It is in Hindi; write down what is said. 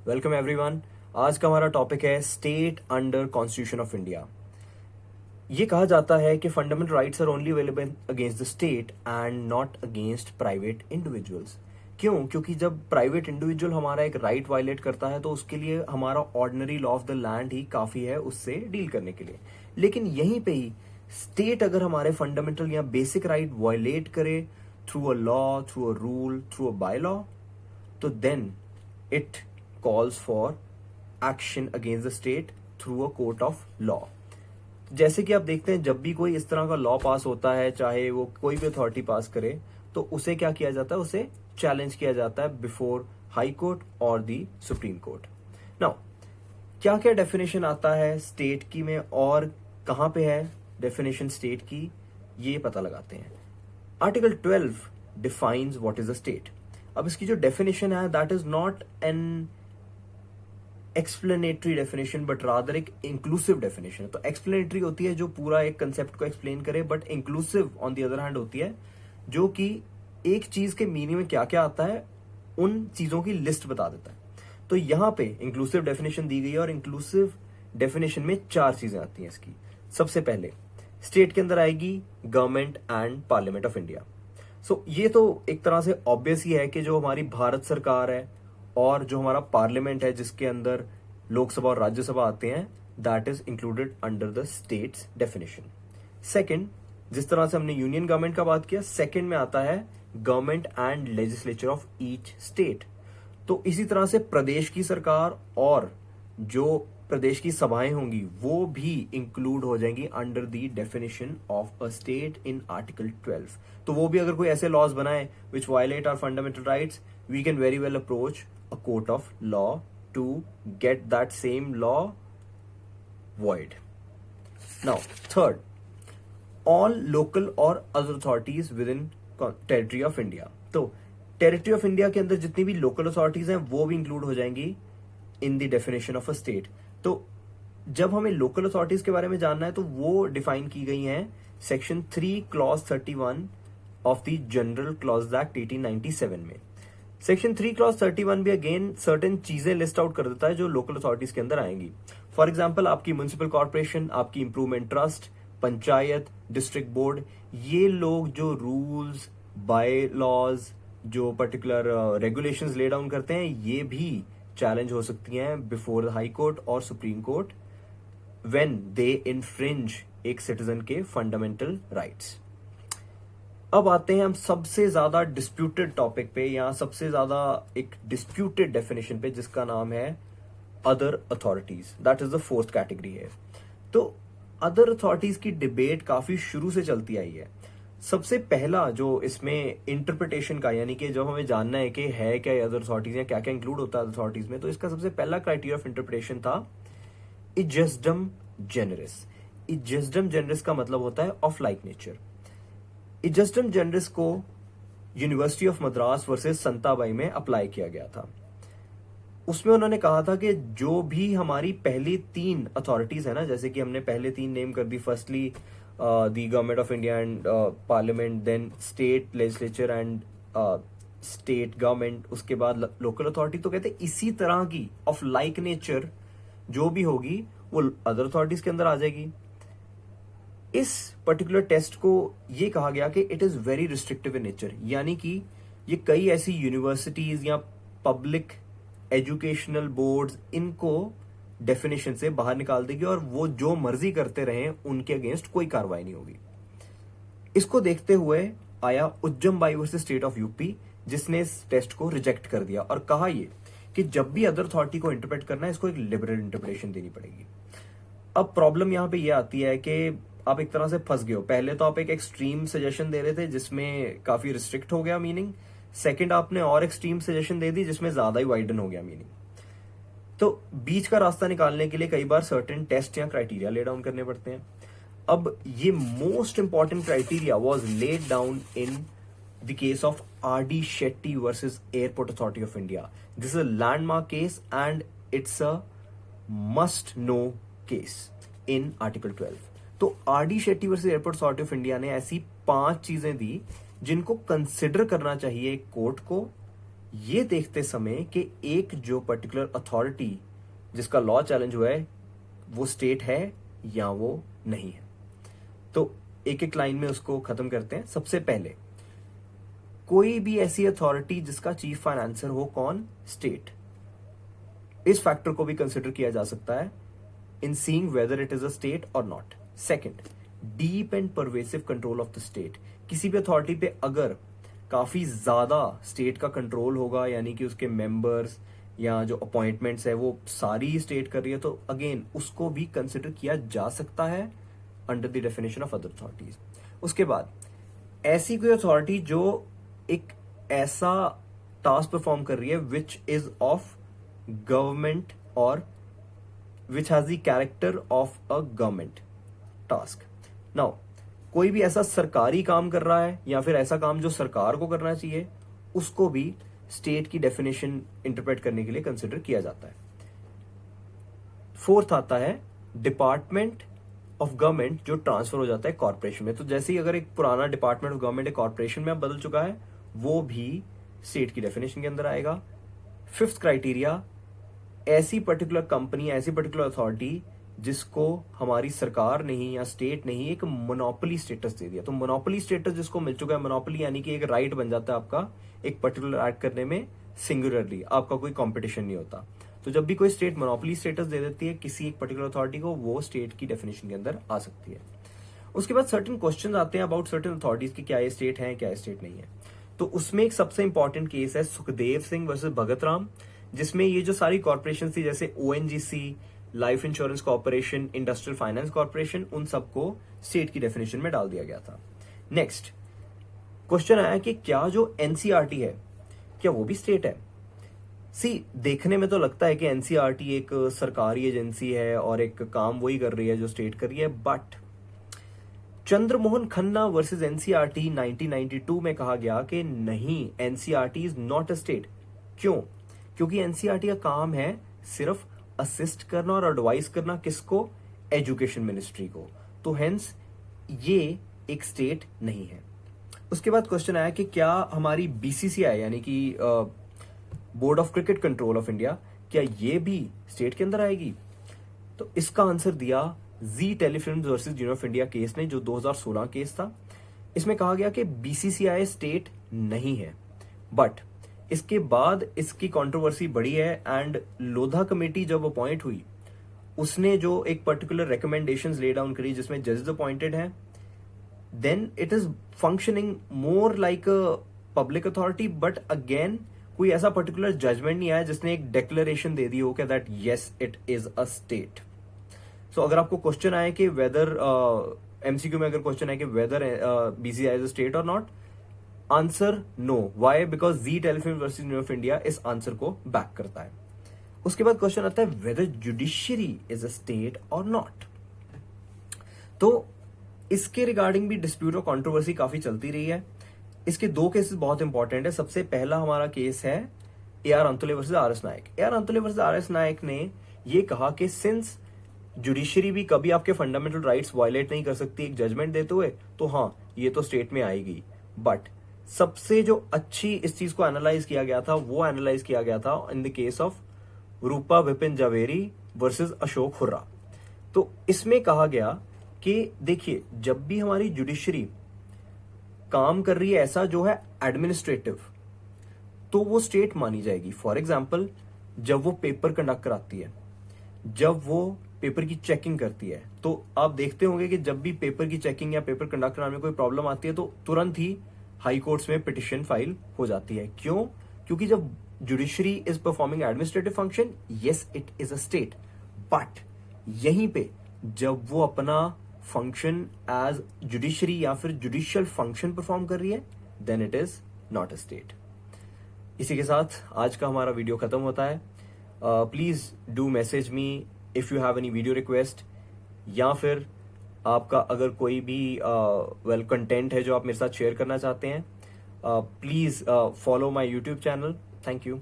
Welcome everyone. आज का हमारा टॉपिक है state under constitution of India. ये कहा जाता है कि fundamental rights are only available against the state and not against private individuals. क्यों? क्योंकि जब प्राइवेट इंडिविजुअल हमारा एक राइट वायलेट करता है तो उसके लिए हमारा ordinary law of the land ही काफी है उससे डील करने के लिए। लेकिन यहीं पे ही स्टेट अगर हमारे फंडामेंटल या बेसिक राइट वायलेट करे through a law, through a rule, through a by law, तो then it calls for action against the state through a court of law। जैसे कि आप देखते हैं जब भी कोई इस तरह का लॉ पास होता है, चाहे वो कोई भी अथॉरिटी पास करे, तो उसे क्या किया जाता है? उसे चैलेंज किया जाता है बिफोर हाई कोर्ट और दी सुप्रीम कोर्ट। नाउ क्या क्या डेफिनेशन आता है स्टेट की में और कहां पे है डेफिनेशन स्टेट की, ये पता लगाते हैं। Article 12 defines what is a state. अब इसकी जो डेफिनेशन है that is not an explanatory definition but rather एक इंक्लूसिव डेफिनेशन है। तो एक्सप्लेनेटरी होती है जो पूरा एक कंसेप्ट को एक्सप्लेन करे, but inclusive on the other hand होती है जो कि एक चीज के मीनिंग में क्या क्या आता है उन चीजों की लिस्ट बता देता है। तो यहां पे इंक्लूसिव डेफिनेशन दी गई है और इंक्लूसिव डेफिनेशन में 4 चीजें आती हैं इसकी। सबसे पहले स्टेट के अंदर आएगी government and parliament of India. So ये तो एक तरह से ऑब्वियस ही है कि जो हमारी भारत सरकार है और जो हमारा पार्लियामेंट है जिसके अंदर लोकसभा और राज्यसभा आते हैं, that is included under the states definition. Second, जिस तरह से हमने यूनियन गवर्नमेंट का बात किया, सेकंड में आता है government and legislature of each state. तो इसी तरह से प्रदेश की सरकार और जो प्रदेश की सभाएं होंगी वो भी इंक्लूड हो जाएंगी under the definition of a state in article 12। तो वो भी अगर कोई ऐसे लॉज बनाए which violate our fundamental rights, we can very well approach a court of law to get that same law void। Now third, all local or other authorities within territory of India. तो टेरिटरी ऑफ इंडिया के अंदर जितनी भी लोकल अथॉरिटीज हैं वो भी इंक्लूड हो जाएंगी in the definition of a state. तो जब हमें लोकल अथॉरिटीज के बारे में जानना है तो वो डिफाइन की गई हैं section 3 clause 31 of the general clause act 1897 में। सेक्शन 3 क्लॉज 31 भी अगेन सर्टेन चीजें लिस्ट आउट कर देता है जो लोकल अथॉरिटीज के अंदर आएंगी। फॉर एग्जाम्पल, आपकी म्युनिसिपल कॉर्पोरेशन, आपकी improvement trust, panchayat, district board, ये लोग जो रूल्स, बाय लॉज, जो पर्टिकुलर रेगुलेशंस ले डाउन करते हैं, ये भी चैलेंज हो सकती हैं बिफोर द हाई कोर्ट और supreme court when they infringe एक सिटीजन के फंडामेंटल राइट्स। अब आते हैं हम सबसे ज्यादा डिस्प्यूटेड टॉपिक पे, या सबसे ज्यादा एक डिस्प्यूटेड डेफिनेशन पे, जिसका नाम है other authorities. That is the fourth category है। तो अदर अथॉरिटीज की डिबेट काफी शुरू से चलती आई है। सबसे पहला जो इसमें इंटरप्रिटेशन का, यानी कि जब हमें जानना है कि है क्या अदर अथॉरिटीज या क्या क्या इंक्लूड होता है अथॉरिटीज में, तो इसका सबसे पहला क्राइटेरिया ऑफ इंटरप्रिटेशन था इजस्डम जेनरिस। इजस्डम जेनरिस का मतलब होता है ऑफ लाइक नेचर। इजस्डम जेनरिस को यूनिवर्सिटी ऑफ मद्रास वर्सेस संताबाई में अप्लाई किया गया था। उसमें उन्होंने कहा था कि जो भी हमारी पहली 3 अथॉरिटीज है ना, जैसे कि हमने पहले 3 नेम कर दी, firstly the government of India and parliament, then state legislature and state government, उसके बाद लोकल अथॉरिटी। तो कहते हैं इसी तरह की ऑफ लाइक नेचर जो भी होगी वो अदर अथॉरिटीज के अंदर आ जाएगी। इस पर्टिकुलर टेस्ट को ये कहा गया कि it is very restrictive in nature, यानी कि ये कई ऐसी यूनिवर्सिटीज या पब्लिक एजुकेशनल बोर्ड्स इनको डेफिनेशन से बाहर निकाल देगी और वो जो मर्जी करते रहे उनके अगेंस्ट कोई कार्रवाई नहीं होगी। इसको देखते हुए आया Ujjam Bai versus state of UP, जिसने इस टेस्ट को रिजेक्ट कर दिया और कहा ये कि जब भी अदर अथॉरिटी को इंटरप्रेट करना है इसको एक लिबरल इंटरप्रिटेशन देनी पड़ेगी। अब प्रॉब्लम यहां पे ये आती है कि आप एक तरह से फंस गए हो। पहले तो आप एक एक्सट्रीम सजेशन दे रहे थे जिसमें काफी रिस्ट्रिक्ट हो गया मीनिंग, सेकंड आपने और एक्सट्रीम सजेशन दे दी जिसमें ज्यादा ही वाइडन हो गया मीनिंग। तो बीच का रास्ता निकालने के लिए कई बार सर्टेन टेस्ट या क्राइटेरिया ले डाउन करने पड़ते हैं। अब ये most important criteria was laid down in the case of RD. Shetty versus airport authority of India. This is a landmark case and it's a must know case in article 12। तो RD. Shetty versus airport authority of India ने ऐसी 5 चीजें दी जिनको कंसिडर करना चाहिए कोर्ट को ये देखते समय कि एक जो पर्टिकुलर अथॉरिटी जिसका लॉ चैलेंज हुआ है वो स्टेट है या वो नहीं है। तो एक एक लाइन में उसको खत्म करते हैं। सबसे पहले, कोई भी ऐसी अथॉरिटी जिसका चीफ फाइनेंसर हो, कौन? स्टेट। इस फैक्टर को भी कंसिडर किया जा सकता है in seeing whether it is a state or not. Second, deep and pervasive control of the state. किसी भी अथॉरिटी पे अगर काफी ज्यादा स्टेट का कंट्रोल होगा, यानी कि उसके मेंबर्स या जो अपॉइंटमेंट्स है वो सारी स्टेट कर रही है, तो अगेन उसको भी कंसिडर किया जा सकता है under the definition of other authorities. उसके बाद, ऐसी कोई अथॉरिटी जो एक ऐसा टास्क परफॉर्म कर रही है विच इज ऑफ गवर्नमेंट और which has the character of a government task. Now, कोई भी ऐसा सरकारी काम कर रहा है या फिर ऐसा काम जो सरकार को करना चाहिए, उसको भी स्टेट की डेफिनेशन इंटरप्रेट करने के लिए कंसिडर किया जाता है। फोर्थ आता है डिपार्टमेंट ऑफ गवर्नमेंट जो ट्रांसफर हो जाता है कॉर्पोरेशन में। तो जैसे ही अगर एक पुराना डिपार्टमेंट ऑफ गवर्नमेंट एक कॉर्पोरेशन में अब बदल चुका है, वो भी स्टेट की डेफिनेशन के अंदर आएगा। फिफ्थ क्राइटेरिया, ऐसी पर्टिकुलर कंपनी, ऐसी पर्टिकुलर अथॉरिटी जिसको हमारी सरकार नहीं या स्टेट नहीं एक मोनोपोली स्टेटस दे दिया। तो मोनोपोली स्टेटस जिसको मिल चुका है, मोनोपोली यानी कि एक राइट बन जाता है आपका एक पर्टिकुलर एक्ट करने में, सिंगुलरली, आपका कोई कंपटीशन नहीं होता। तो जब भी कोई स्टेट मोनोपोली स्टेटस दे देती है किसी एक पर्टिकुलर अथॉरिटी को, वो स्टेट की डेफिनेशन के अंदर आ सकती है। उसके बाद सर्टेन क्वेश्चन आते हैं अबाउट सर्टेन अथॉरिटीज की, क्या ये स्टेट है, क्या ये स्टेट नहीं है। तो उसमें एक सबसे इंपॉर्टेंट केस है सुखदेव सिंह वर्सेस भगत राम, जिसमें ये जो सारी कॉर्पोरेशन थी जैसे ONGC, life insurance corporation, industrial finance corporation, उन सबको स्टेट की डेफिनेशन में डाल दिया गया था। नेक्स्ट क्वेश्चन आया कि क्या जो एनसीईआरटी है क्या वो भी स्टेट है? देखने में तो लगता है कि एनसीईआरटी एक सरकारी एजेंसी है और एक काम वही कर रही है जो स्टेट कर रही है, but Chandramohan Khanna versus NCERT 1992 में कहा गया कि नहीं, NCERT is not a state. क्यों? क्योंकि एनसीईआरटी का काम है सिर्फ असिस्ट करना और एडवाइस करना, किसको? एजुकेशन मिनिस्ट्री को। तो हेंस ये एक स्टेट नहीं है। उसके बाद क्वेश्चन आया कि क्या हमारी बीसीसीआई यानी कि board of cricket control of India, क्या ये भी स्टेट के अंदर आएगी? तो इसका आंसर दिया Zee telefilms versus union of India case ने, जो 2016 केस था। इसमें कहा गया कि बीसीसीआई स्टेट नहीं है, बट इसके बाद इसकी कंट्रोवर्सी बढ़ी है एंड लोधा कमेटी जब अपॉइंट हुई, उसने जो एक पर्टिकुलर रिकमेंडेशंस ले डाउन करी जिसमें जजेस अपॉइंटेड हैं, then it is functioning more like a public authority, but again कोई ऐसा पर्टिकुलर जजमेंट नहीं आया जिसने एक डिक्लेरेशन दे दी हो कि that yes it is a state. So अगर आपको क्वेश्चन आए कि वेदर एमसीक्यू में अगर क्वेश्चन है कि whether BCCI is a state or not, answer no. Why? Because Zee telefilm versus union of India इस आंसर को बैक करता है। उसके बाद क्वेश्चन आता है whether judiciary is a state or not. तो इसके रिगार्डिंग भी डिस्प्यूट और कंट्रोवर्सी काफी चलती रही है। इसके दो केसेस बहुत इंपॉर्टेंट है। सबसे पहला हमारा केस है AR अंतुले वर्सेस RS नायक। AR अंतुले वर्सेस RS नायक ने ये कहा कि सिंस जुडिशरी भी कभी आपके फंडामेंटल राइट्स वायलेट नहीं कर सकती एक जजमेंट देते हुए, तो हाँ, ये तो स्टेट में आएगी। बट सबसे जो अच्छी इस चीज को एनालाइज किया गया था, वो एनालाइज किया गया था in the case of Rupa Vipin Javeri versus Ashok Hurra. तो इसमें कहा गया कि देखिए, जब भी हमारी जुडिशरी काम कर रही है ऐसा जो है एडमिनिस्ट्रेटिव, तो वो स्टेट मानी जाएगी। फॉर एग्जाम्पल, जब वो पेपर कंडक्ट कराती है, जब वो पेपर की चेकिंग करती है, तो आप देखते होंगे कि जब भी पेपर की चेकिंग या पेपर कंडक्ट कराने में कोई प्रॉब्लम आती है तो तुरंत ही हाई कोर्ट्स में पिटिशन फाइल हो जाती है। क्यों? क्योंकि जब judiciary is performing administrative function, yes it is a state, but यहीं पे जब वो अपना फंक्शन एज जुडिशरी या फिर जुडिशियल फंक्शन परफॉर्म कर रही है, then it is not a state. इसी के साथ आज का हमारा वीडियो खत्म होता है। Please do message me if you have any video request, या फिर आपका अगर कोई भी कंटेंट है जो आप मेरे साथ शेयर करना चाहते हैं, please follow my YouTube channel. Thank you.